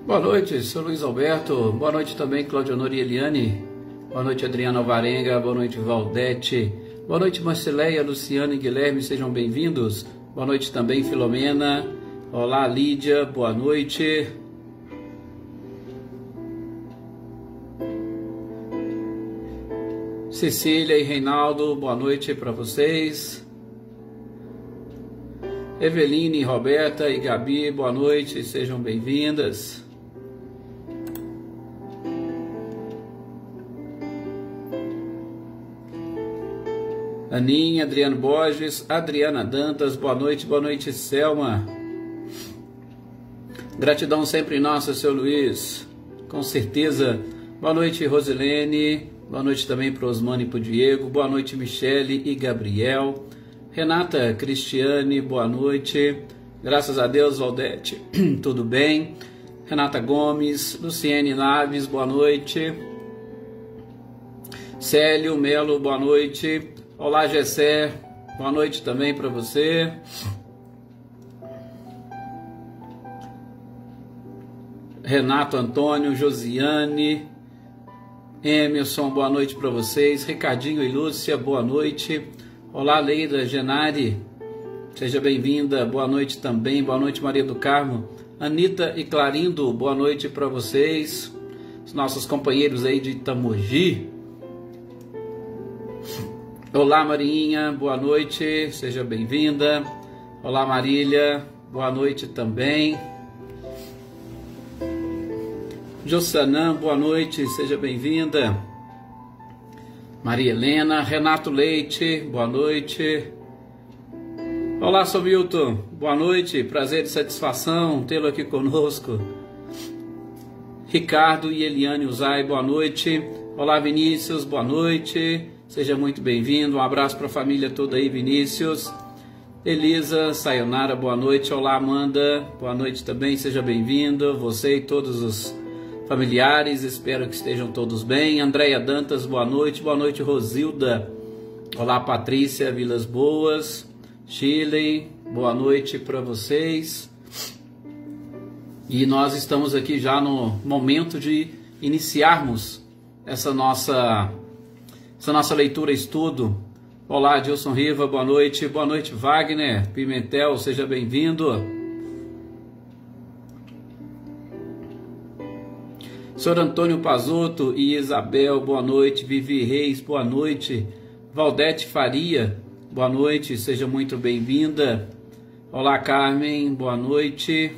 Boa noite, sou Luiz Alberto. Boa noite também, Cláudia Honor e Eliane. Boa noite, Adriana Alvarenga. Boa noite, Valdete. Boa noite, Marcileia, Luciana e Guilherme. Sejam bem-vindos. Boa noite também, Filomena. Olá, Lídia. Boa noite. Cecília e Reinaldo. Boa noite para vocês. Eveline, Roberta e Gabi. Boa noite. Sejam bem-vindas. Aninha, Adriano Borges, Adriana Dantas, boa noite, Selma. Gratidão sempre nossa, seu Luiz, com certeza. Boa noite, Rosilene, boa noite também para Osmane e para o Diego, boa noite, Michele e Gabriel. Renata, Cristiane, boa noite. Graças a Deus, Valdete, tudo bem. Renata Gomes, Luciene Naves, boa noite. Célio Melo, boa noite. Olá, Gessé, boa noite também para você. Renato Antônio, Josiane, Emerson, boa noite para vocês. Ricardinho e Lúcia, boa noite. Olá, Leida Genari, seja bem-vinda, boa noite também. Boa noite, Maria do Carmo. Anita e Clarindo, boa noite para vocês. Os nossos companheiros aí de Itamogi. Olá, Marinha, boa noite, seja bem-vinda. Olá, Marília, boa noite também. Jossanã, boa noite, seja bem-vinda. Maria Helena, Renato Leite, boa noite. Olá, Sr. Milton, boa noite, prazer e satisfação tê-lo aqui conosco. Ricardo e Eliane Uzai, boa noite. Olá, Vinícius, boa noite. Seja muito bem-vindo, um abraço para a família toda aí, Vinícius. Elisa, Sayonara, boa noite. Olá, Amanda, boa noite também, seja bem-vindo. Você e todos os familiares, espero que estejam todos bem. Andréia Dantas, boa noite. Boa noite, Rosilda. Olá, Patrícia, Vilas Boas. Shirley, boa noite para vocês. E nós estamos aqui já no momento de iniciarmos essa nossa leitura e estudo. Olá, Dilson Riva, boa noite. Boa noite, Wagner Pimentel, seja bem-vindo. Senhor Antônio Pazotto e Isabel, boa noite. Vivi Reis, boa noite. Valdete Faria, boa noite, seja muito bem-vinda. Olá, Carmen, boa noite.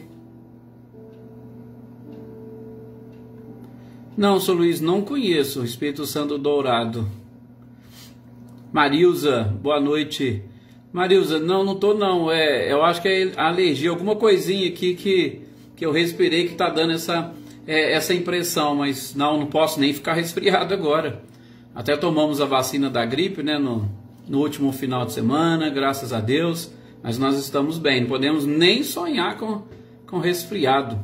Não, Sr. Luiz, não conheço o Espírito Santo Dourado. Marilza, boa noite. Marilza, não tô não, eu acho que é alergia, alguma coisinha aqui que eu respirei que tá dando essa impressão, mas não posso nem ficar resfriado agora. Até tomamos a vacina da gripe, né, no último final de semana, graças a Deus, mas nós estamos bem, não podemos nem sonhar com resfriado.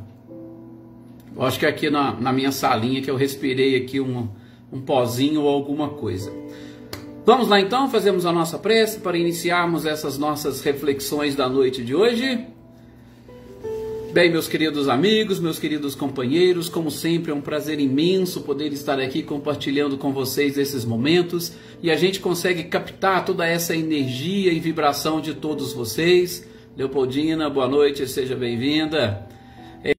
Eu acho que aqui na minha salinha que eu respirei aqui um pozinho ou alguma coisa. Vamos lá então, fazemos a nossa prece para iniciarmos essas nossas reflexões da noite de hoje. Bem, meus queridos amigos, meus queridos companheiros, como sempre é um prazer imenso poder estar aqui compartilhando com vocês esses momentos e a gente consegue captar toda essa energia e vibração de todos vocês. Leopoldina, boa noite, seja bem-vinda.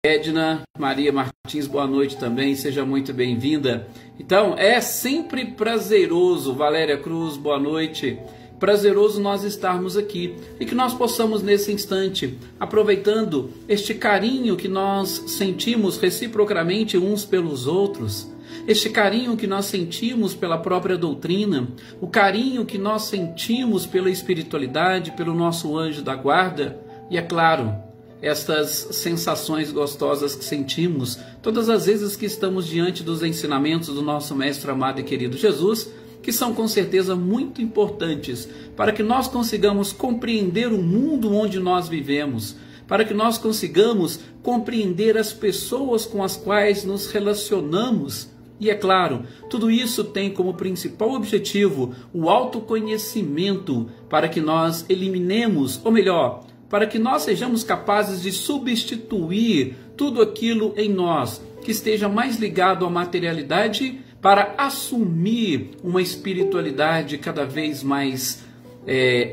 Edna Maria Martins, boa noite também, seja muito bem-vinda. Então, é sempre prazeroso, Valéria Cruz, boa noite, prazeroso nós estarmos aqui e que nós possamos nesse instante, aproveitando este carinho que nós sentimos reciprocamente uns pelos outros, este carinho que nós sentimos pela própria doutrina, o carinho que nós sentimos pela espiritualidade, pelo nosso anjo da guarda e, é claro, estas sensações gostosas que sentimos todas as vezes que estamos diante dos ensinamentos do nosso Mestre amado e querido Jesus, que são com certeza muito importantes para que nós consigamos compreender o mundo onde nós vivemos, para que nós consigamos compreender as pessoas com as quais nos relacionamos. E é claro, tudo isso tem como principal objetivo o autoconhecimento para que nós eliminemos, ou melhor, para que nós sejamos capazes de substituir tudo aquilo em nós que esteja mais ligado à materialidade para assumir uma espiritualidade cada vez mais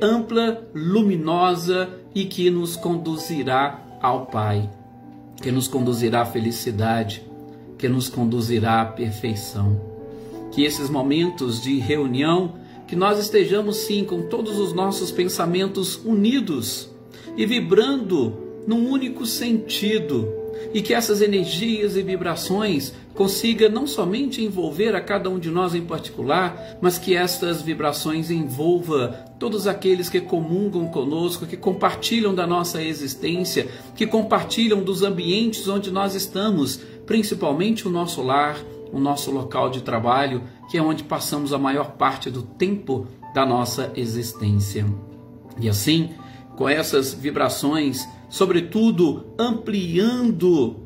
ampla, luminosa e que nos conduzirá ao Pai, que nos conduzirá à felicidade, que nos conduzirá à perfeição. Que esses momentos de reunião, que nós estejamos sim com todos os nossos pensamentos unidos e vibrando num único sentido, e que essas energias e vibrações consigam não somente envolver a cada um de nós em particular, mas que estas vibrações envolvam todos aqueles que comungam conosco, que compartilham da nossa existência, que compartilham dos ambientes onde nós estamos, principalmente o nosso lar, o nosso local de trabalho, que é onde passamos a maior parte do tempo da nossa existência. E assim, com essas vibrações, sobretudo ampliando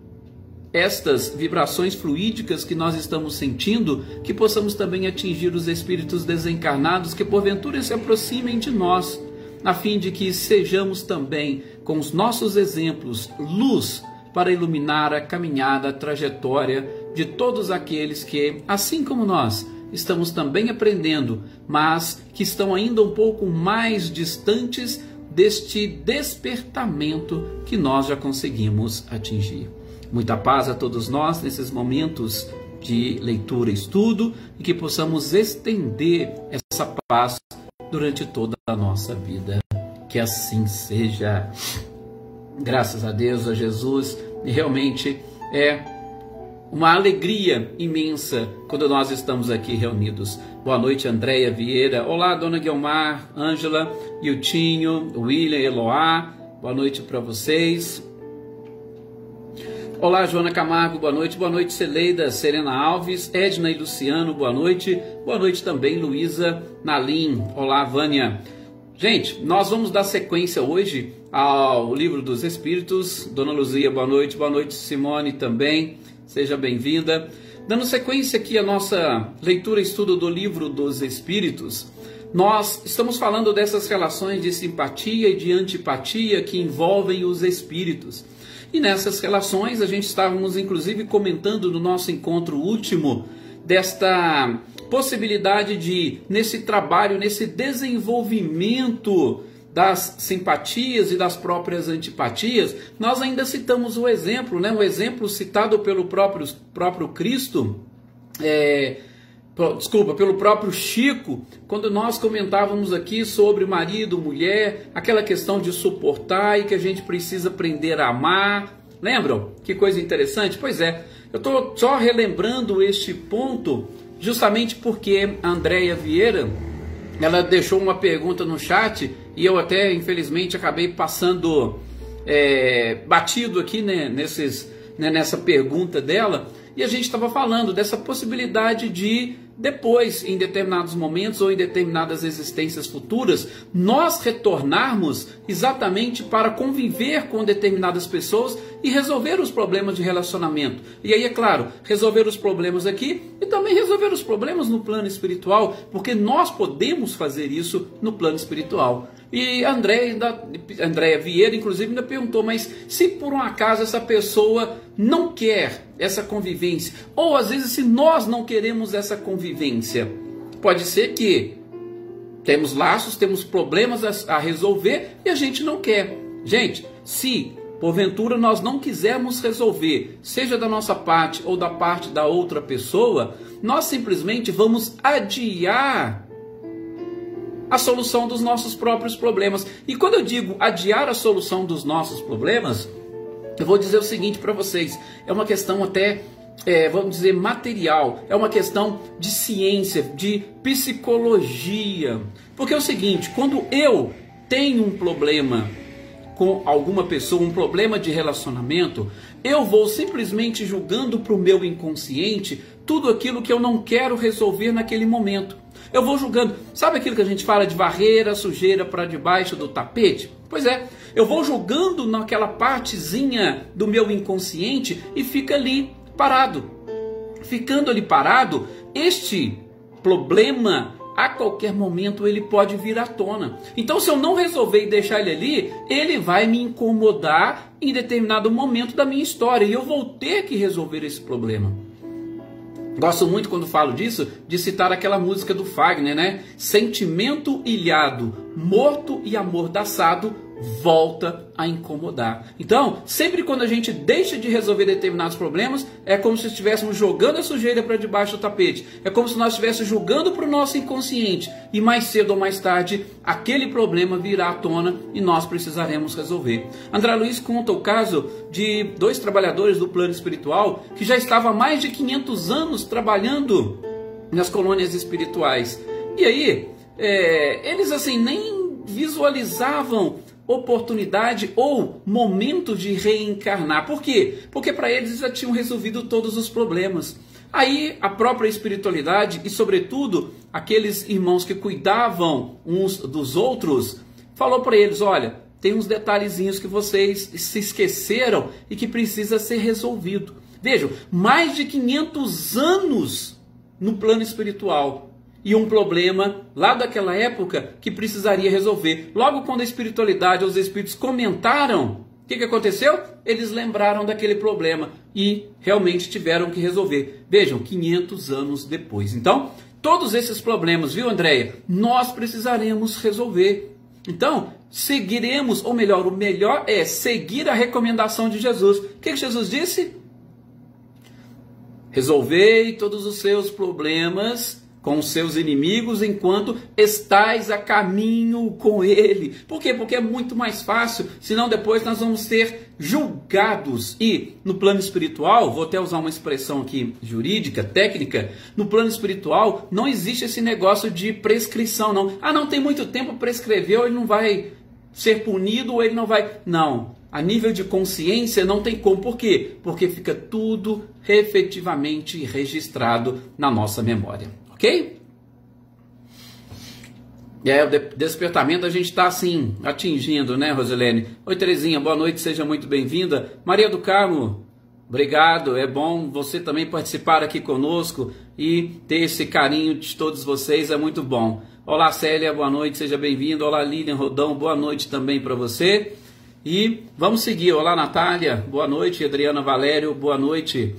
estas vibrações fluídicas que nós estamos sentindo, que possamos também atingir os espíritos desencarnados que porventura se aproximem de nós, a fim de que sejamos também, com os nossos exemplos, luz para iluminar a caminhada, a trajetória de todos aqueles que, assim como nós, estamos também aprendendo, mas que estão ainda um pouco mais distantes deste despertamento que nós já conseguimos atingir. Muita paz a todos nós nesses momentos de leitura e estudo, e que possamos estender essa paz durante toda a nossa vida. Que assim seja. Graças a Deus, a Jesus, e realmente é uma alegria imensa quando nós estamos aqui reunidos. Boa noite, Andréia Vieira. Olá, Dona Guilmar, Ângela, Iltinho, William, Eloá. Boa noite para vocês. Olá, Joana Camargo, boa noite, Celeida, Serena Alves, Edna e Luciano, boa noite também, Luísa Nalim, olá, Vânia. Gente, nós vamos dar sequência hoje ao Livro dos Espíritos. Dona Luzia, boa noite, Simone também, seja bem-vinda. Dando sequência aqui à nossa leitura e estudo do Livro dos Espíritos, nós estamos falando dessas relações de simpatia e de antipatia que envolvem os espíritos. E nessas relações, a gente estávamos inclusive comentando no nosso encontro último desta possibilidade de, nesse trabalho, nesse desenvolvimento das simpatias e das próprias antipatias, nós ainda citamos o exemplo, né? O exemplo citado pelo próprio Cristo, pelo próprio Chico, quando nós comentávamos aqui sobre marido, mulher, aquela questão de suportar e que a gente precisa aprender a amar. Lembram? Que coisa interessante? Pois é, eu estou só relembrando este ponto justamente porque a Andréia Vieira, ela deixou uma pergunta no chat e eu até, infelizmente, acabei passando batido aqui, né, nessa pergunta dela. E a gente estava falando dessa possibilidade de depois, em determinados momentos ou em determinadas existências futuras, nós retornarmos exatamente para conviver com determinadas pessoas e resolver os problemas de relacionamento. E aí, é claro, resolver os problemas aqui e também resolver os problemas no plano espiritual, porque nós podemos fazer isso no plano espiritual. E a Andréia Vieira, inclusive, ainda perguntou, mas se por um acaso essa pessoa não quer essa convivência, ou às vezes se nós não queremos essa convivência, pode ser que temos laços, temos problemas a resolver e a gente não quer. Gente, se porventura nós não quisermos resolver, seja da nossa parte ou da parte da outra pessoa, nós simplesmente vamos adiar a solução dos nossos próprios problemas. E quando eu digo adiar a solução dos nossos problemas, eu vou dizer o seguinte para vocês, é uma questão até, vamos dizer, material, é uma questão de ciência, de psicologia. Porque é o seguinte, quando eu tenho um problema com alguma pessoa, um problema de relacionamento, eu vou simplesmente julgando para o meu inconsciente tudo aquilo que eu não quero resolver naquele momento. Eu vou julgando, sabe aquilo que a gente fala de varrer a sujeira para debaixo do tapete? Pois é, eu vou julgando naquela partezinha do meu inconsciente e fica ali parado. Ficando ali parado, este problema a qualquer momento ele pode vir à tona. Então, se eu não resolver e deixar ele ali, ele vai me incomodar em determinado momento da minha história e eu vou ter que resolver esse problema. Gosto muito, quando falo disso, de citar aquela música do Fagner, né? Sentimento ilhado, morto e amordaçado, volta a incomodar. Então, sempre quando a gente deixa de resolver determinados problemas, é como se estivéssemos jogando a sujeira para debaixo do tapete. É como se nós estivéssemos jogando para o nosso inconsciente. E mais cedo ou mais tarde, aquele problema virá à tona e nós precisaremos resolver. André Luiz conta o caso de 2 trabalhadores do plano espiritual que já estavam há mais de 500 anos trabalhando nas colônias espirituais. E aí, eles assim nem visualizavam oportunidade ou momento de reencarnar. Por quê? Porque para eles já tinham resolvido todos os problemas. Aí a própria espiritualidade e, sobretudo, aqueles irmãos que cuidavam uns dos outros, falou para eles: olha, tem uns detalhezinhos que vocês se esqueceram e que precisa ser resolvido. Vejam, mais de 500 anos no plano espiritual. E um problema lá daquela época que precisaria resolver. Logo quando a espiritualidade, os espíritos comentaram, o que aconteceu? Eles lembraram daquele problema e realmente tiveram que resolver. Vejam, 500 anos depois. Então, todos esses problemas, viu, Andréia? Nós precisaremos resolver. Então, seguiremos, ou melhor, o melhor é seguir a recomendação de Jesus. O que Jesus disse? Resolvei todos os seus problemas com os seus inimigos enquanto estais a caminho com ele. Por quê? Porque é muito mais fácil, senão depois nós vamos ser julgados. E no plano espiritual, vou até usar uma expressão aqui jurídica, técnica, no plano espiritual não existe esse negócio de prescrição, não. Ah, não tem muito tempo, prescreveu, ele não vai ser punido ou ele não vai... Não. A nível de consciência não tem como. Por quê? Porque fica tudo efetivamente registrado na nossa memória. Ok? O despertamento a gente está assim, atingindo, né, Rosilene? Oi, Terezinha, boa noite, seja muito bem-vinda. Maria do Carmo, obrigado, é bom você também participar aqui conosco e ter esse carinho de todos vocês, é muito bom. Olá, Célia, boa noite, seja bem-vinda. Olá, Lilian Rodão, boa noite também para você. E vamos seguir. Olá, Natália, boa noite. Adriana Valério, boa noite.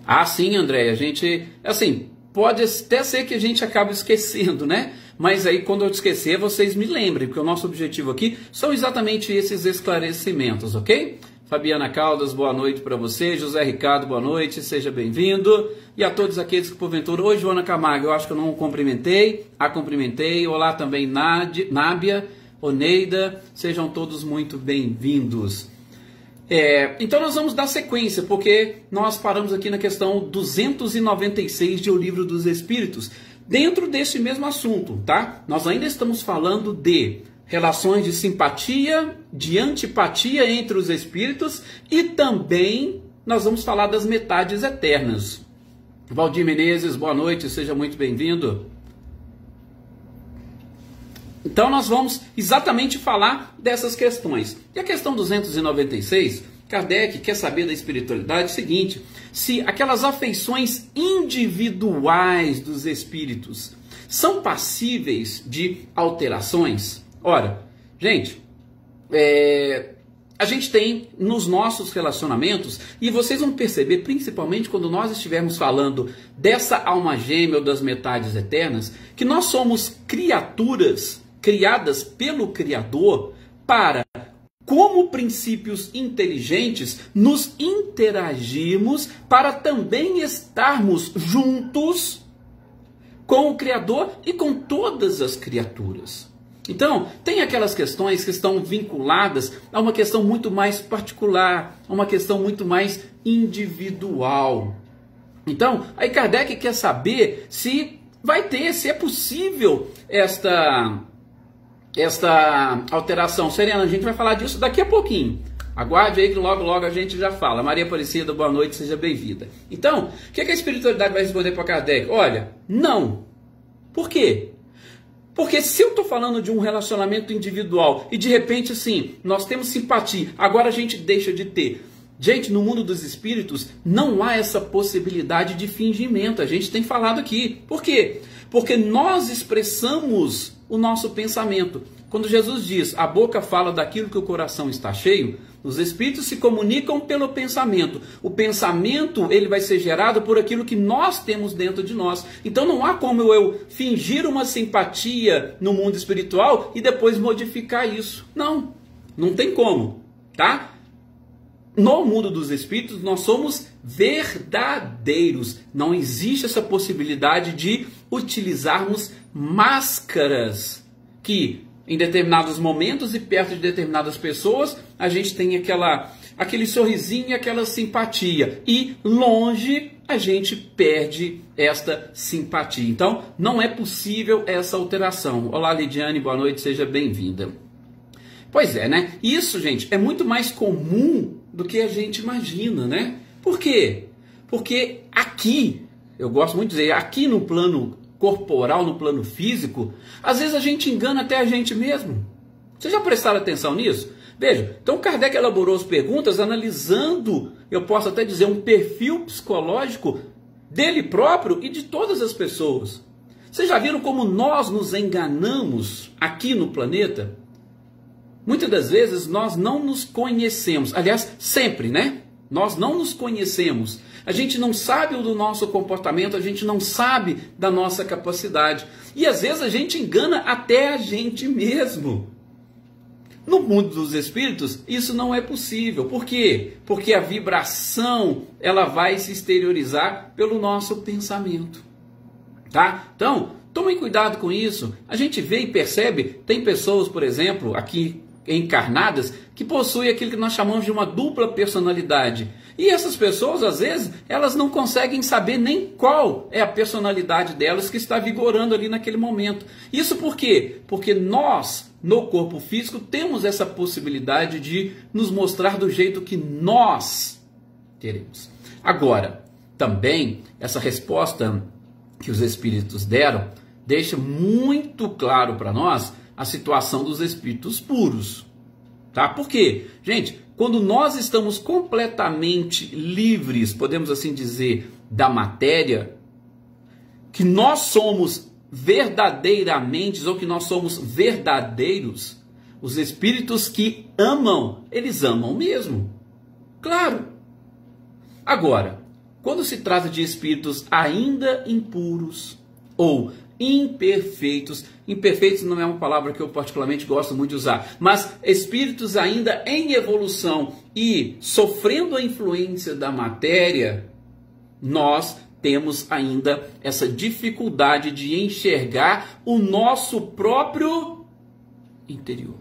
Ah, sim, André, a gente, assim, pode até ser que a gente acabe esquecendo, né? Mas aí, quando eu esquecer, vocês me lembrem, porque o nosso objetivo aqui são exatamente esses esclarecimentos, ok? Fabiana Caldas, boa noite para você. José Ricardo, boa noite, seja bem-vindo. E a todos aqueles que, porventura... Oi, Joana Camargo, eu acho que eu não cumprimentei. A cumprimentei. Olá também, Nábia, Oneida, sejam todos muito bem-vindos. Então nós vamos dar sequência, porque nós paramos aqui na questão 296 de O Livro dos Espíritos, dentro desse mesmo assunto, tá? Nós ainda estamos falando de relações de simpatia, de antipatia entre os espíritos e também nós vamos falar das metades eternas. Valdir Menezes, boa noite, seja muito bem-vindo. Então nós vamos exatamente falar dessas questões. E a questão 296, Kardec quer saber da espiritualidade o seguinte: se aquelas afeições individuais dos espíritos são passíveis de alterações? Ora, gente, a gente tem nos nossos relacionamentos, e vocês vão perceber, principalmente quando nós estivermos falando dessa alma gêmea ou das metades eternas, que nós somos criaturas criadas pelo Criador para, como princípios inteligentes, nos interagirmos para também estarmos juntos com o Criador e com todas as criaturas. Então, tem aquelas questões que estão vinculadas a uma questão muito mais particular, a uma questão muito mais individual. Então, aí Kardec quer saber se vai ter, se é possível esta alteração. Serena, a gente vai falar disso daqui a pouquinho. Aguarde aí que logo a gente já fala. Maria Aparecida, boa noite, seja bem-vinda. Então, o que a espiritualidade vai responder para Kardec? Olha, não. Por quê? Porque se eu estou falando de um relacionamento individual e de repente, assim, nós temos simpatia, agora a gente deixa de ter. Gente, no mundo dos espíritos não há essa possibilidade de fingimento. A gente tem falado aqui. Por quê? Porque nós expressamos o nosso pensamento. Quando Jesus diz, a boca fala daquilo que o coração está cheio, os espíritos se comunicam pelo pensamento. O pensamento, ele vai ser gerado por aquilo que nós temos dentro de nós. Então não há como eu fingir uma simpatia no mundo espiritual e depois modificar isso. Não, não tem como, tá? No mundo dos espíritos, nós somos verdadeiros. Não existe essa possibilidade de utilizarmos máscaras que, em determinados momentos e perto de determinadas pessoas, a gente tem aquele sorrisinho e aquela simpatia. E longe, a gente perde esta simpatia. Então, não é possível essa alteração. Olá, Lidiane, boa noite, seja bem-vinda. Pois é, né? Isso, gente, é muito mais comum do que a gente imagina, né? Por quê? Porque aqui, eu gosto muito de dizer, aqui no plano corporal, no plano físico, às vezes a gente engana até a gente mesmo. Vocês já prestaram atenção nisso? Veja, então Kardec elaborou as perguntas analisando, eu posso até dizer, um perfil psicológico dele próprio e de todas as pessoas. Vocês já viram como nós nos enganamos aqui no planeta? Muitas das vezes nós não nos conhecemos, aliás, sempre, né? Nós não nos conhecemos, a gente não sabe do nosso comportamento, a gente não sabe da nossa capacidade. E às vezes a gente engana até a gente mesmo. No mundo dos espíritos, isso não é possível. Por quê? Porque a vibração, ela vai se exteriorizar pelo nosso pensamento. Tá? Então, tomem cuidado com isso. A gente vê e percebe, tem pessoas, por exemplo, aqui encarnadas, que possuem aquilo que nós chamamos de uma dupla personalidade. E essas pessoas, às vezes, elas não conseguem saber nem qual é a personalidade delas que está vigorando ali naquele momento. Isso por quê? Porque nós, no corpo físico, temos essa possibilidade de nos mostrar do jeito que nós queremos. Agora, também, essa resposta que os espíritos deram, deixa muito claro para nós a situação dos espíritos puros. Tá? Por quê? Gente, quando nós estamos completamente livres, podemos assim dizer, da matéria, que nós somos verdadeiramente, ou que nós somos verdadeiros, os espíritos que amam, eles amam mesmo. Claro. Agora, quando se trata de espíritos ainda impuros ou imperfeitos, imperfeitos não é uma palavra que eu particularmente gosto muito de usar, mas espíritos ainda em evolução e sofrendo a influência da matéria, nós temos ainda essa dificuldade de enxergar o nosso próprio interior.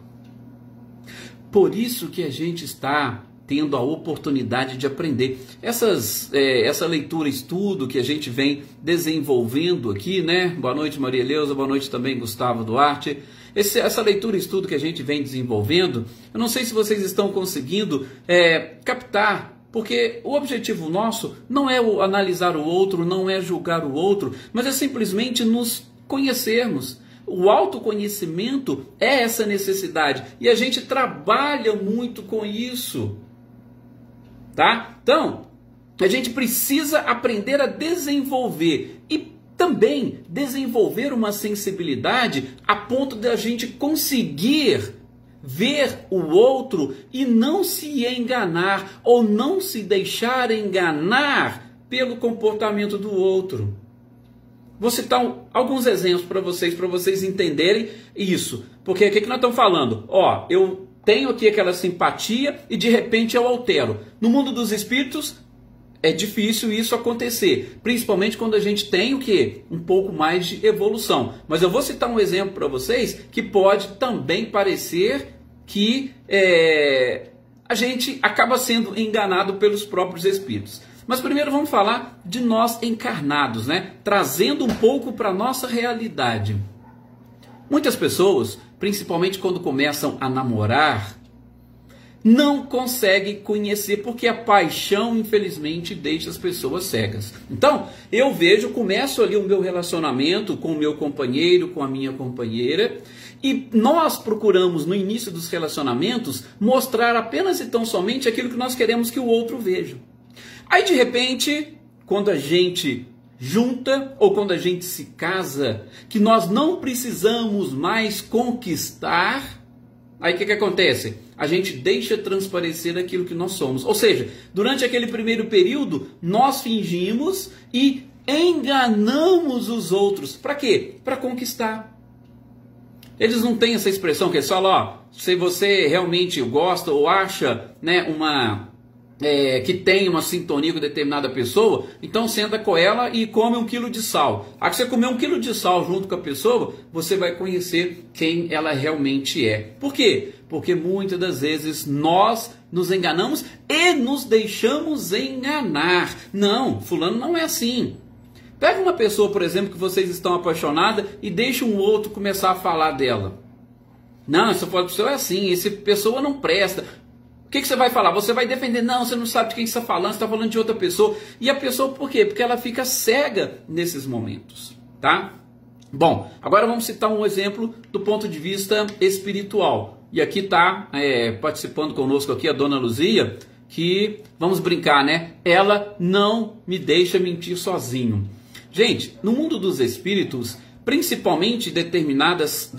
Por isso que a gente está tendo a oportunidade de aprender. Essa leitura, estudo que a gente vem desenvolvendo aqui, né? Boa noite, Maria Eleusa, boa noite também, Gustavo Duarte. Essa leitura, estudo que a gente vem desenvolvendo, eu não sei se vocês estão conseguindo captar, porque o objetivo nosso não é analisar o outro, não é julgar o outro, mas é simplesmente nos conhecermos. O autoconhecimento é essa necessidade e a gente trabalha muito com isso. Tá? Então, a gente precisa aprender a desenvolver e também desenvolver uma sensibilidade a ponto de a gente conseguir ver o outro e não se enganar ou não se deixar enganar pelo comportamento do outro. Vou citar alguns exemplos para vocês entenderem isso. Porque o que nós estamos falando? Ó, eu tenho aqui aquela simpatia e de repente eu altero. No mundo dos espíritos é difícil isso acontecer, principalmente quando a gente tem o quê? Um pouco mais de evolução. Mas eu vou citar um exemplo para vocês que pode também parecer que a gente acaba sendo enganado pelos próprios espíritos. Mas primeiro vamos falar de nós encarnados, né? Trazendo um pouco para a nossa realidade. Muitas pessoas, principalmente quando começam a namorar, não consegue conhecer, porque a paixão, infelizmente, deixa as pessoas cegas. Então, eu começo ali o meu relacionamento com o meu companheiro, com a minha companheira, e nós procuramos, no início dos relacionamentos, mostrar apenas e tão somente aquilo que nós queremos que o outro veja. Aí, de repente, quando a gente junta ou quando a gente se casa, que nós não precisamos mais conquistar, aí o que acontece? A gente deixa transparecer aquilo que nós somos. Ou seja, durante aquele primeiro período, nós fingimos e enganamos os outros. Para quê? Para conquistar. Eles não têm essa expressão que eles falam, ó, se você realmente gosta ou acha, né, que tem uma sintonia com determinada pessoa, então senta com ela e come 1 quilo de sal. A que você comer 1 quilo de sal junto com a pessoa, você vai conhecer quem ela realmente é. Por quê? Porque muitas das vezes nós nos enganamos e nos deixamos enganar. Não, fulano não é assim. Pega uma pessoa, por exemplo, que vocês estão apaixonados e deixa um outro começar a falar dela. Não, essa pessoa é assim, essa pessoa não presta. O que você vai falar? Você vai defender? Não, você não sabe de quem você está falando, você está falando de outra pessoa. E a pessoa por quê? Porque ela fica cega nesses momentos, tá? Bom, agora vamos citar um exemplo do ponto de vista espiritual. E aqui está participando conosco aqui a Dona Luzia, que, vamos brincar, né? Ela não me deixa mentir sozinho. Gente, no mundo dos espíritos, principalmente determinadas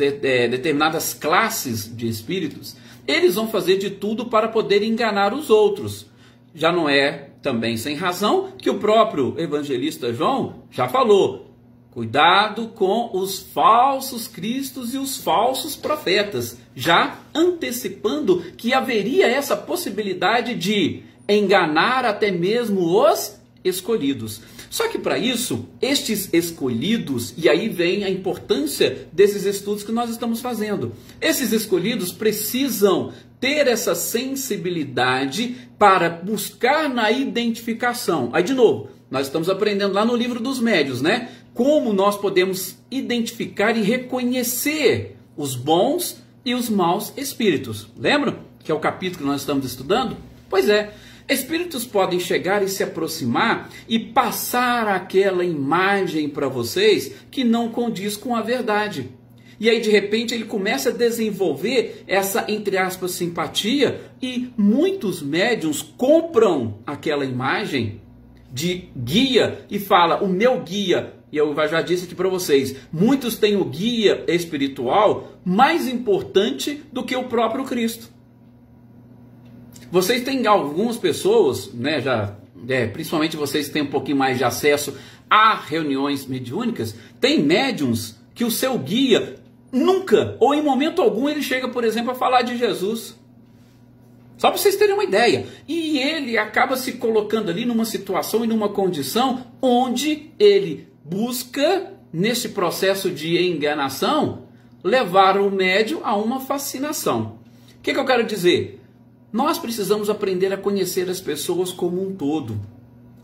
classes de espíritos, eles vão fazer de tudo para poder enganar os outros. Já não é também sem razão que o próprio evangelista João já falou. Cuidado com os falsos cristos e os falsos profetas. Já antecipando que haveria essa possibilidade de enganar até mesmo os escolhidos. Só que para isso, estes escolhidos, e aí vem a importância desses estudos que nós estamos fazendo. Esses escolhidos precisam ter essa sensibilidade para buscar na identificação. Aí de novo, nós estamos aprendendo lá no livro dos médiuns, né? Como nós podemos identificar e reconhecer os bons e os maus espíritos. Lembram que é o capítulo que nós estamos estudando? Pois é. Espíritos podem chegar e se aproximar e passar aquela imagem para vocês que não condiz com a verdade. E aí, de repente, ele começa a desenvolver essa, entre aspas, simpatia, e muitos médiuns compram aquela imagem de guia e fala, o meu guia, e eu já disse aqui para vocês, muitos têm o guia espiritual mais importante do que o próprio Cristo. Vocês têm algumas pessoas, né, principalmente vocês que têm um pouquinho mais de acesso a reuniões mediúnicas, tem médiums que o seu guia nunca, ou em momento algum, ele chega, por exemplo, a falar de Jesus. Só para vocês terem uma ideia. E ele acaba se colocando ali numa situação e numa condição onde ele busca, nesse processo de enganação, levar o médium a uma fascinação. O que eu quero dizer? Nós precisamos aprender a conhecer as pessoas como um todo.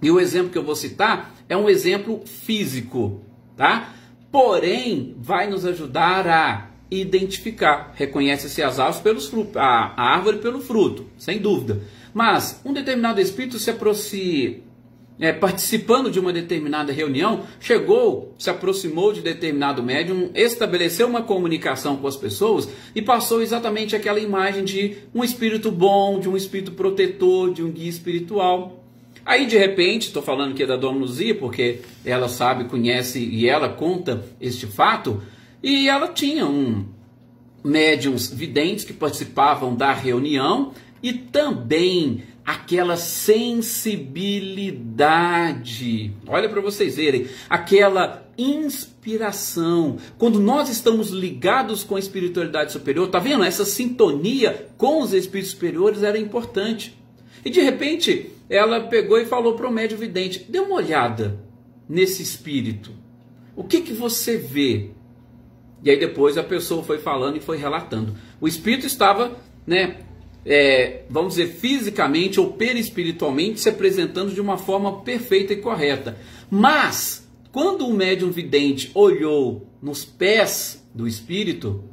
E o exemplo que eu vou citar é um exemplo físico, tá? Porém, vai nos ajudar a identificar. Reconhece-se as árvores pelos frutos, a árvore pelo fruto, sem dúvida. Mas um determinado espírito participando de uma determinada reunião, se aproximou de determinado médium, estabeleceu uma comunicação com as pessoas e passou exatamente aquela imagem de um espírito bom, de um espírito protetor, de um guia espiritual. Aí, de repente, estou falando aqui da Dona Luzia, porque ela sabe, conhece e ela conta este fato, e ela tinha médiums videntes que participavam da reunião e também aquela sensibilidade, olha para vocês verem, aquela inspiração. Quando nós estamos ligados com a espiritualidade superior, tá vendo? Essa sintonia com os espíritos superiores era importante. E de repente, ela pegou e falou para o médium vidente, dê uma olhada nesse espírito. O que você vê? E aí depois a pessoa foi falando e foi relatando. O espírito estava, vamos dizer, fisicamente ou perispiritualmente se apresentando de uma forma perfeita e correta. Mas, quando o médium vidente olhou nos pés do espírito,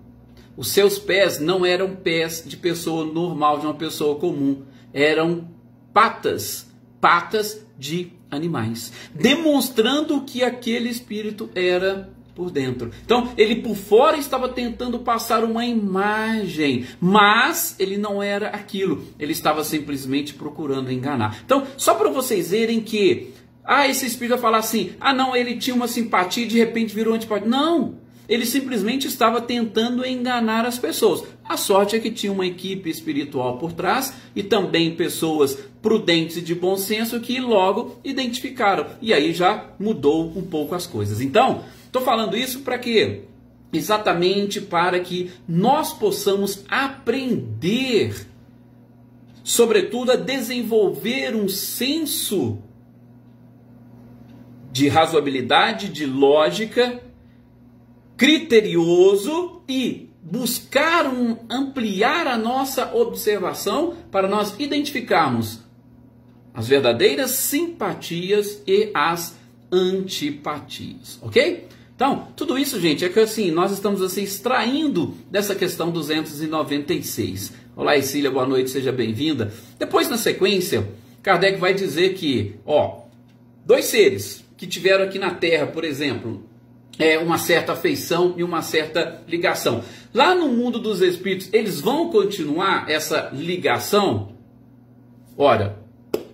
Os seus pés não eram pés de pessoa normal, de uma pessoa comum. Eram patas de animais, demonstrando que aquele espírito era por dentro. Então, ele por fora estava tentando passar uma imagem, mas ele não era aquilo. Ele estava simplesmente procurando enganar. Então, só para vocês verem que, esse espírito vai falar assim, não, ele tinha uma simpatia e de repente virou antipatia. Não! Ele simplesmente estava tentando enganar as pessoas. A sorte é que tinha uma equipe espiritual por trás e também pessoas prudentes e de bom senso que logo identificaram. E aí já mudou um pouco as coisas. Então, estou falando isso para quê? Exatamente para que nós possamos aprender, sobretudo, a desenvolver um senso de razoabilidade, de lógica, criterioso e buscar ampliar a nossa observação para nós identificarmos as verdadeiras simpatias e as antipatias, ok? Então, tudo isso, gente, é que assim, nós estamos assim extraindo dessa questão 296. Olá, Cecília, boa noite, seja bem-vinda. Depois, na sequência, Kardec vai dizer que, dois seres que tiveram aqui na Terra, por exemplo, uma certa afeição e uma certa ligação. Lá no mundo dos espíritos, eles vão continuar essa ligação? Ora,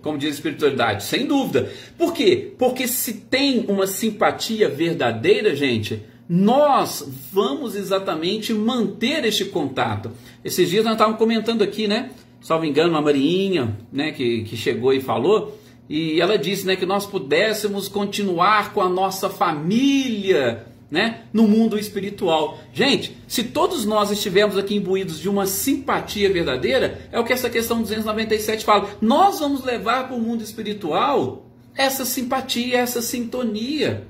como diz a espiritualidade, sem dúvida. Por quê? Porque se tem uma simpatia verdadeira, gente, nós vamos exatamente manter este contato. Esses dias nós estávamos comentando aqui, né? Salvo engano, uma Mariinha, né, que chegou e falou. E ela disse, né, que nós pudéssemos continuar com a nossa família, né, no mundo espiritual. Gente, se todos nós estivermos aqui imbuídos de uma simpatia verdadeira, é o que essa questão 297 fala. Nós vamos levar para o mundo espiritual essa simpatia, essa sintonia.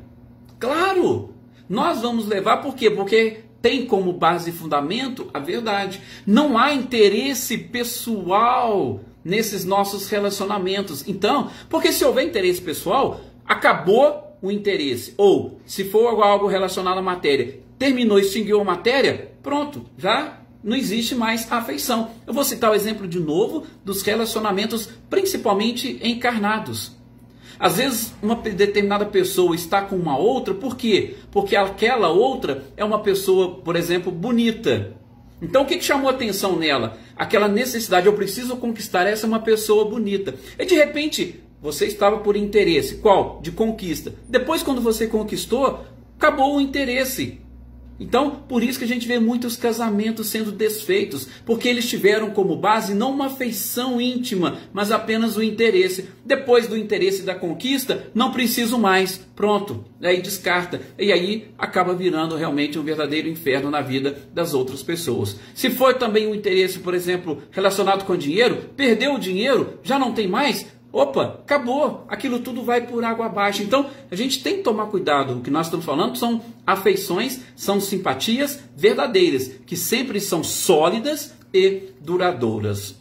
Claro, nós vamos levar, por quê? Porque tem como base e fundamento a verdade. Não há interesse pessoal nesses nossos relacionamentos. Então, porque se houver interesse pessoal, acabou o interesse. Ou, se for algo relacionado à matéria, terminou, extinguiu a matéria, pronto, já não existe mais a afeição. Eu vou citar o exemplo de novo dos relacionamentos, principalmente encarnados. Às vezes, uma determinada pessoa está com uma outra, por quê? Porque aquela outra é uma pessoa, por exemplo, bonita. Então, o que chamou a atenção nela? Aquela necessidade, eu preciso conquistar essa uma pessoa bonita. E de repente, você estava por interesse. Qual? De conquista. Depois, quando você conquistou, acabou o interesse. Então, por isso que a gente vê muitos casamentos sendo desfeitos, porque eles tiveram como base não uma afeição íntima, mas apenas o interesse. Depois do interesse da conquista, não preciso mais. Pronto, aí descarta. E aí acaba virando realmente um verdadeiro inferno na vida das outras pessoas. Se for também um interesse, por exemplo, relacionado com dinheiro, perdeu o dinheiro, já não tem mais. Opa, acabou, aquilo tudo vai por água abaixo. Então, a gente tem que tomar cuidado. O que nós estamos falando são afeições, são simpatias verdadeiras, que sempre são sólidas e duradouras.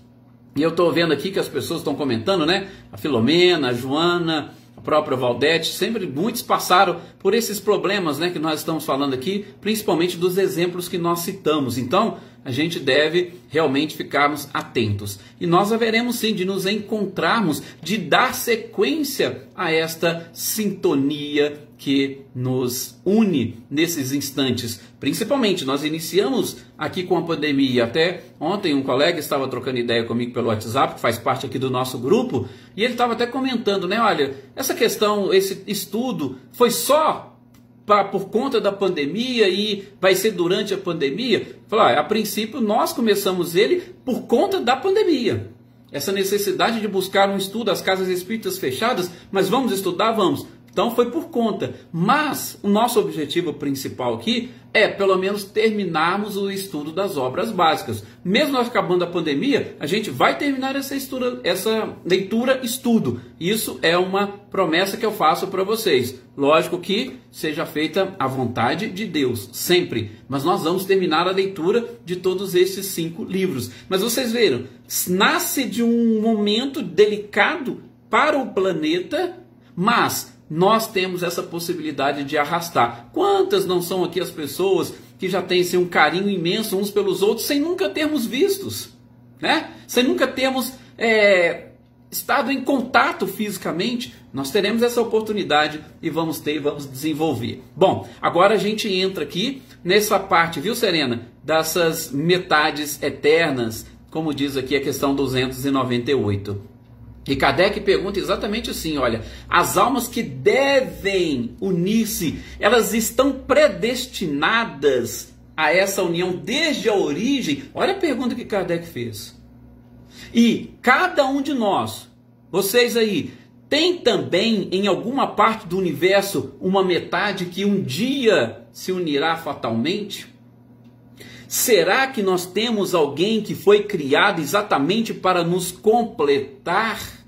E eu estou vendo aqui que as pessoas estão comentando, né? A Filomena, a Joana, a própria Valdete, sempre muitos passaram por esses problemas, né, que nós estamos falando aqui, principalmente dos exemplos que nós citamos. Então, a gente deve realmente ficarmos atentos. E nós haveremos sim de nos encontrarmos, de dar sequência a esta sintonia que nos une nesses instantes. Principalmente, nós iniciamos aqui com a pandemia. Até ontem um colega estava trocando ideia comigo pelo WhatsApp, que faz parte aqui do nosso grupo, e ele estava até comentando, né? Olha, essa questão, esse estudo foi só por conta da pandemia e vai ser durante a pandemia? Falar, a princípio nós começamos ele por conta da pandemia. Essa necessidade de buscar um estudo, as casas espíritas fechadas, mas vamos estudar? Vamos. Então foi por conta. Mas o nosso objetivo principal aqui é pelo menos terminarmos o estudo das obras básicas. Mesmo nós acabando a pandemia, a gente vai terminar essa leitura estudo. Isso é uma promessa que eu faço para vocês. Lógico que seja feita a vontade de Deus, sempre. Mas nós vamos terminar a leitura de todos esses 5 livros. Mas vocês viram, nasce de um momento delicado para o planeta, mas nós temos essa possibilidade de arrastar. Quantas não são aqui as pessoas que já têm assim, um carinho imenso uns pelos outros, sem nunca termos vistos, né? Sem nunca termos estado em contato fisicamente. Nós teremos essa oportunidade e vamos desenvolver. Bom, agora a gente entra aqui nessa parte, viu, Serena? Dessas metades eternas, como diz aqui a questão 298. E Kardec pergunta exatamente assim, olha, as almas que devem unir-se, elas estão predestinadas a essa união desde a origem? Olha a pergunta que Kardec fez. E cada um de nós, vocês aí, tem também em alguma parte do universo uma metade que um dia se unirá fatalmente? Será que nós temos alguém que foi criado exatamente para nos completar?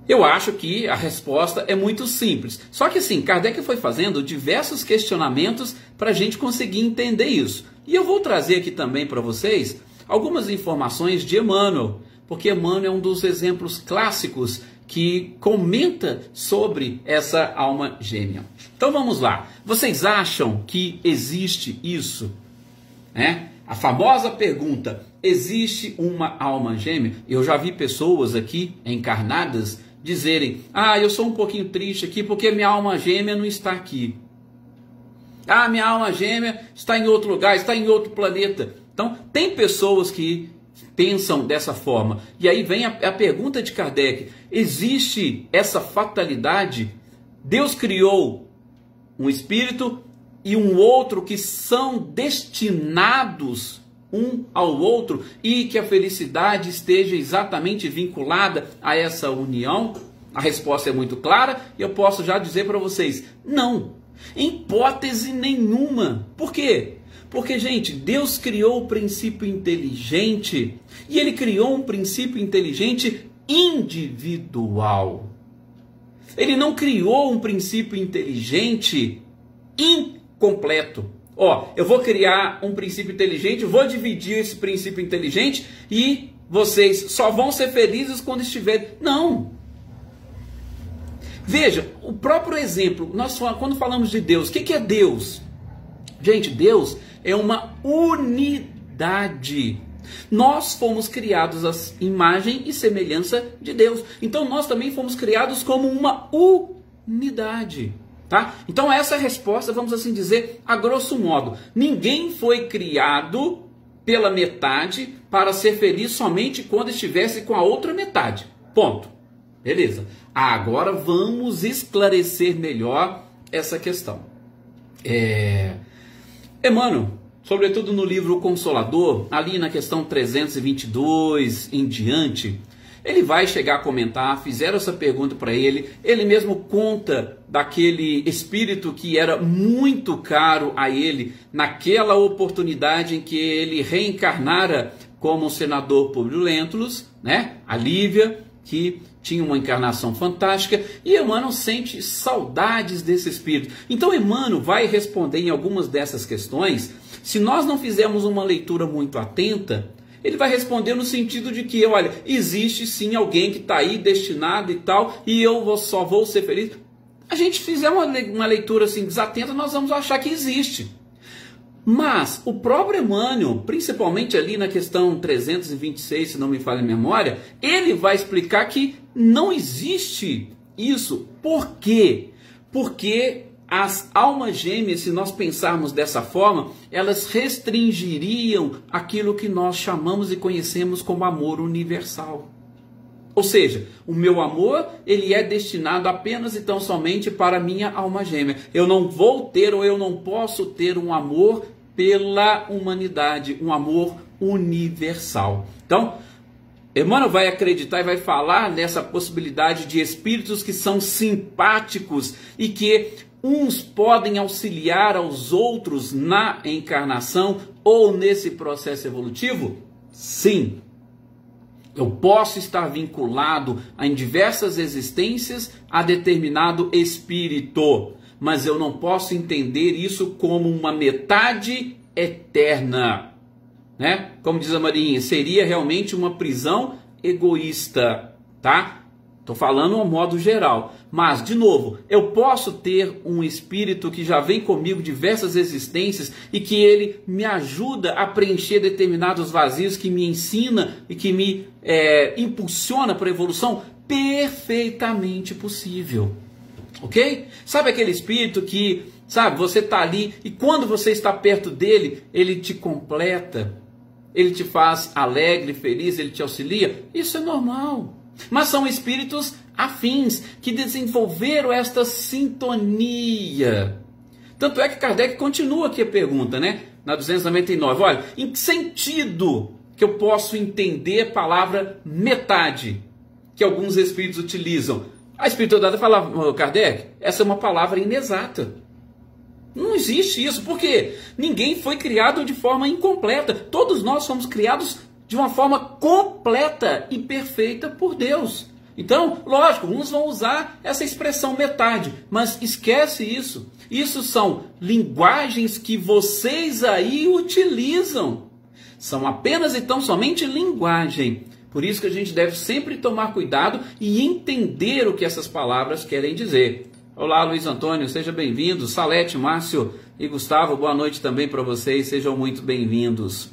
Eu acho que a resposta é muito simples. Só que assim, Kardec foi fazendo diversos questionamentos para a gente conseguir entender isso. E eu vou trazer aqui também para vocês algumas informações de Emmanuel, porque Emmanuel é um dos exemplos clássicos que comenta sobre essa alma gêmea. Então vamos lá. Vocês acham que existe isso? A famosa pergunta, existe uma alma gêmea? Eu já vi pessoas aqui encarnadas dizerem, eu sou um pouquinho triste aqui porque minha alma gêmea não está aqui. Minha alma gêmea está em outro lugar, está em outro planeta. Então tem pessoas que pensam dessa forma. E aí vem a pergunta de Kardec, existe essa fatalidade? Deus criou um espírito e um outro que são destinados um ao outro e que a felicidade esteja exatamente vinculada a essa união? A resposta é muito clara e eu posso já dizer para vocês, não, em hipótese nenhuma. Por quê? Porque, gente, Deus criou o princípio inteligente e Ele criou um princípio inteligente individual. Ele não criou um princípio inteligente incompleto. Eu vou criar um princípio inteligente, vou dividir esse princípio inteligente e vocês só vão ser felizes quando estiverem... Não! Veja, o próprio exemplo, quando falamos de Deus, o que é Deus? Gente, Deus é uma unidade. Nós fomos criados à imagem e semelhança de Deus. Então nós também fomos criados como uma unidade. Tá? Então essa é a resposta, vamos assim dizer, a grosso modo. Ninguém foi criado pela metade para ser feliz somente quando estivesse com a outra metade. Ponto. Beleza. Agora vamos esclarecer melhor essa questão. Emmanuel, sobretudo no livro O Consolador, ali na questão 322 em diante, ele vai chegar a comentar, fizeram essa pergunta para ele mesmo conta daquele espírito que era muito caro a ele, naquela oportunidade em que ele reencarnara como o senador Publio Lentulus, a Lívia, que tinha uma encarnação fantástica, e Emmanuel sente saudades desse espírito. Então Emmanuel vai responder em algumas dessas questões. Se nós não fizermos uma leitura muito atenta, ele vai responder no sentido de que, olha, existe sim alguém que está aí destinado e tal, e eu só vou ser feliz. A gente fizer uma leitura assim desatenta, nós vamos achar que existe. Mas o próprio Emmanuel, principalmente ali na questão 326, se não me falha a memória, ele vai explicar que não existe isso. Por quê? Porque as almas gêmeas, se nós pensarmos dessa forma, elas restringiriam aquilo que nós chamamos e conhecemos como amor universal. Ou seja, o meu amor, ele é destinado apenas e tão somente para a minha alma gêmea. Eu não vou ter ou eu não posso ter um amor pela humanidade, um amor universal. Então, Emmanuel vai acreditar e vai falar nessa possibilidade de espíritos que são simpáticos e que uns podem auxiliar aos outros na encarnação ou nesse processo evolutivo? Sim. Eu posso estar vinculado em diversas existências a determinado espírito, mas eu não posso entender isso como uma metade eterna. Como diz a Marinha, seria realmente uma prisão egoísta, tá? Estou falando a modo geral. Mas, de novo, eu posso ter um espírito que já vem comigo diversas existências e que ele me ajuda a preencher determinados vazios, que me ensina e que me impulsiona para a evolução? Perfeitamente possível. Ok? Sabe aquele espírito que, sabe, você está ali e quando você está perto dele, ele te completa, ele te faz alegre, feliz, ele te auxilia? Isso é normal. Mas são espíritos afins que desenvolveram esta sintonia. Tanto é que Kardec continua aqui a pergunta, né? Na 299. Olha, em que sentido que eu posso entender a palavra metade que alguns espíritos utilizam? A espiritualidade fala, Kardec, essa é uma palavra inexata. Não existe isso, porque ninguém foi criado de forma incompleta. Todos nós fomos criados de uma forma completa e perfeita por Deus. Então, lógico, uns vão usar essa expressão metade, mas esquece isso. Isso são linguagens que vocês aí utilizam. São apenas, então, somente linguagem. Por isso que a gente deve sempre tomar cuidado e entender o que essas palavras querem dizer. Olá, Luiz Antônio, seja bem-vindo. Salete, Márcio e Gustavo, boa noite também para vocês, sejam muito bem-vindos.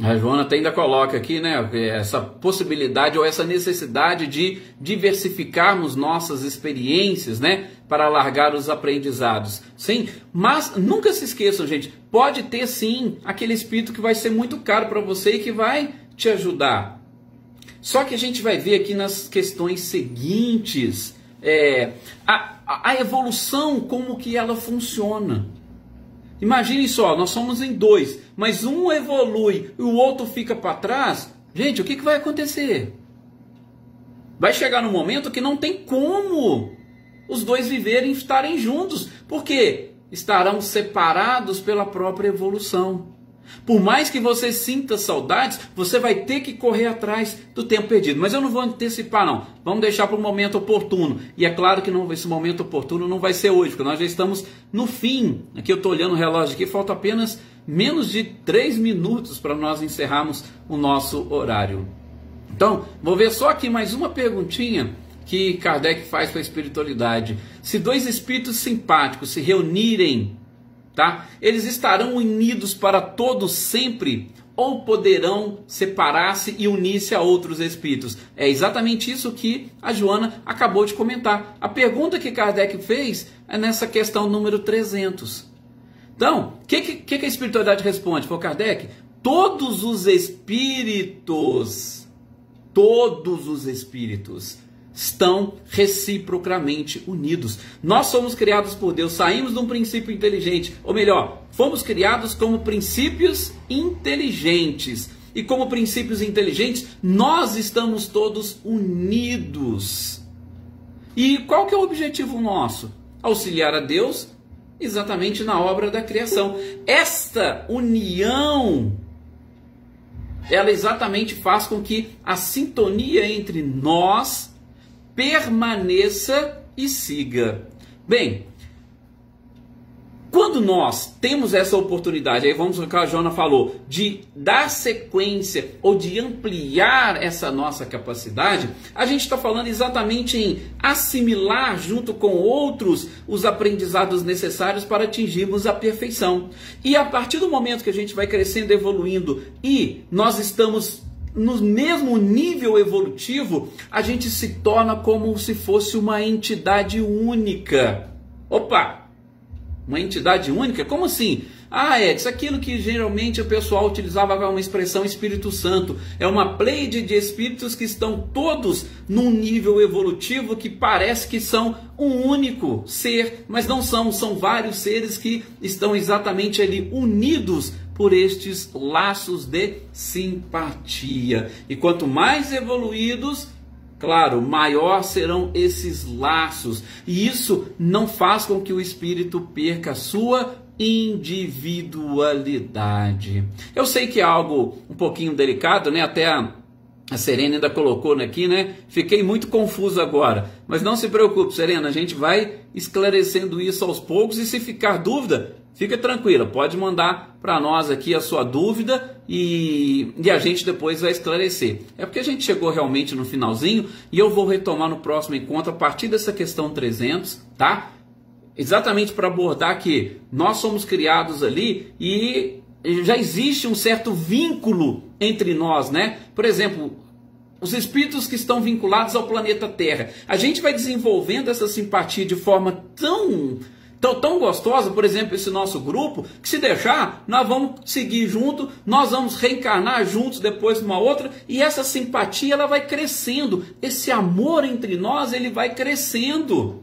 A Joana ainda coloca aqui, né, essa possibilidade ou essa necessidade de diversificarmos nossas experiências, né, para alargar os aprendizados. Sim, mas nunca se esqueçam, gente, pode ter sim aquele espírito que vai ser muito caro para você e que vai te ajudar. Só que a gente vai ver aqui nas questões seguintes a evolução, como que ela funciona. Imagine só, nós somos em dois, mas um evolui e o outro fica para trás. Gente, o que vai acontecer? Vai chegar num momento que não tem como os dois viverem e estarem juntos, porque estarão separados pela própria evolução. Por mais que você sinta saudades, você vai ter que correr atrás do tempo perdido. Mas eu não vou antecipar, não. Vamos deixar para o momento oportuno. E é claro que esse momento oportuno não vai ser hoje, porque nós já estamos no fim. Aqui eu estou olhando o relógio aqui, falta apenas menos de 3 minutos para nós encerrarmos o nosso horário. Então, vou ver só aqui mais uma perguntinha que Kardec faz para a espiritualidade. Se dois espíritos simpáticos se reunirem, tá? Eles estarão unidos para todos sempre ou poderão separar-se e unir-se a outros espíritos? É exatamente isso que a Joana acabou de comentar. A pergunta que Kardec fez é nessa questão número 300. Então, o que a espiritualidade responde? Foi Kardec? Todos os espíritos estão reciprocamente unidos. Nós somos criados por Deus, saímos de um princípio inteligente, ou melhor, fomos criados como princípios inteligentes. E como princípios inteligentes, nós estamos todos unidos. E qual que é o objetivo nosso? Auxiliar a Deus exatamente na obra da criação. Esta união, ela exatamente faz com que a sintonia entre nós permaneça e siga. Bem, quando nós temos essa oportunidade, aí vamos ao que a Joana falou, de dar sequência ou de ampliar essa nossa capacidade, a gente está falando exatamente em assimilar junto com outros os aprendizados necessários para atingirmos a perfeição. E a partir do momento que a gente vai crescendo, evoluindo e nós estamos no mesmo nível evolutivo, a gente se torna como se fosse uma entidade única. Opa! Uma entidade única? Como assim? Edson, aquilo que geralmente o pessoal utilizava como uma expressão Espírito Santo. É uma pleiade de espíritos que estão todos num nível evolutivo que parece que são um único ser, mas não são. São vários seres que estão exatamente ali unidos por estes laços de simpatia. E quanto mais evoluídos, claro, maior serão esses laços. E isso não faz com que o espírito perca a sua individualidade. Eu sei que é algo um pouquinho delicado, né? Até a Serena ainda colocou aqui, né? Fiquei muito confuso agora. Mas não se preocupe, Serena, a gente vai esclarecendo isso aos poucos e se ficar dúvida, Fica tranquila, pode mandar para nós aqui a sua dúvida e a gente depois vai esclarecer. É porque a gente chegou realmente no finalzinho e eu vou retomar no próximo encontro a partir dessa questão 300, tá? Exatamente para abordar que nós somos criados ali e já existe um certo vínculo entre nós, né? Por exemplo, os espíritos que estão vinculados ao planeta Terra. A gente vai desenvolvendo essa simpatia de forma tão gostosa, por exemplo, esse nosso grupo, que se deixar, nós vamos seguir junto, nós vamos reencarnar juntos depois numa outra, e essa simpatia ela vai crescendo, esse amor entre nós ele vai crescendo.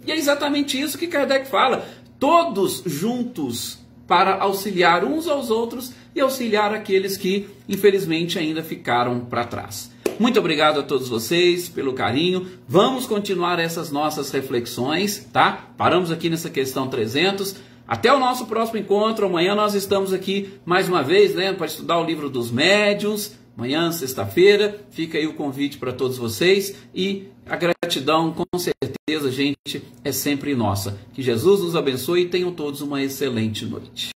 E é exatamente isso que Kardec fala, todos juntos para auxiliar uns aos outros e auxiliar aqueles que infelizmente ainda ficaram para trás. Muito obrigado a todos vocês pelo carinho. Vamos continuar essas nossas reflexões, tá? Paramos aqui nessa questão 300. Até o nosso próximo encontro. Amanhã nós estamos aqui mais uma vez, né, para estudar o livro dos médiuns. Amanhã, sexta-feira, fica aí o convite para todos vocês e a gratidão, com certeza, gente, é sempre nossa. Que Jesus nos abençoe e tenham todos uma excelente noite.